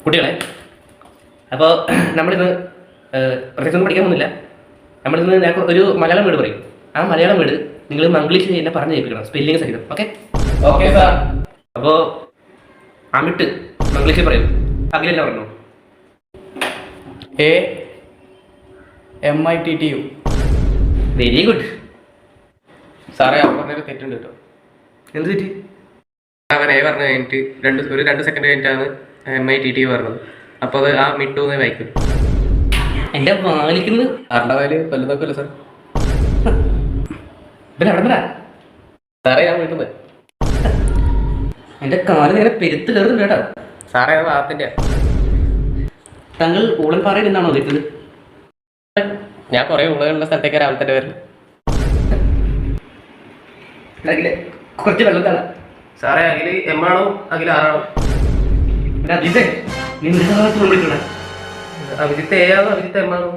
കുട്ടികളെ, അപ്പോൾ നമ്മളിന്ന് പ്രത്യേകിച്ചൊന്നും പഠിക്കാൻ പോകുന്നില്ല. നമ്മളിന്ന് ഒരു മലയാളം വീട് പറയും. ആ മലയാളം വീട് നിങ്ങൾ മംഗ്ലീഷിൽ എന്നെ പറഞ്ഞ് കേൾപ്പിക്കണം, സ്പെല്ലിംഗ് സഹിതം. Okay okay sir. അപ്പോൾ അമിട്ട് മംഗ്ലീഷിൽ പറയും. അഖിലെല്ലാം പറഞ്ഞു. AMITTU. Very good. സാറേ അവൻ പറഞ്ഞൊരു തെറ്റുണ്ട് കേട്ടോ. എന്ത് തെറ്റി? അവൻ പറഞ്ഞു കഴിഞ്ഞിട്ട് ഒരു 2 സെക്കൻഡ് കഴിഞ്ഞിട്ടാണ് MITTU പറഞ്ഞത്. അപ്പോൾ അത് ആ മിട്ടൂന്ന് വായിക്കും. എൻ്റെ വാലിക്കുന്നത് സാറിൻ്റെ വാല് വലുതൊക്കെയല്ലോ സാർ. പിന്നെ അവിടെ വരാ സാറേ ഞാൻ വീട്ടുന്നത്. എൻ്റെ കാല് നേരെ പെരുത്ത് കയറുന്നുണ്ട് കേട്ടോ. സാറേ അത് ഭാഗത്തിൻ്റെ. താങ്കൾ ഊളൻപാറയിൽ നിന്നാണോ എത്തിയത്? ഞാൻ കുറേ ഉള്ള സ്ഥലത്തേക്ക് രാവിലെ തന്നെ വരുന്നു. അഖിലെ കുറച്ച് വെള്ളം തരാം. സാറേ അഖില് M ആണോ അഖില് R ആണോ? അഭിജിത്തെ, നീ വിളിക്കണേ. അഭിജിത്ത് A ആണോ അഭിജിത്ത് M ആണോ?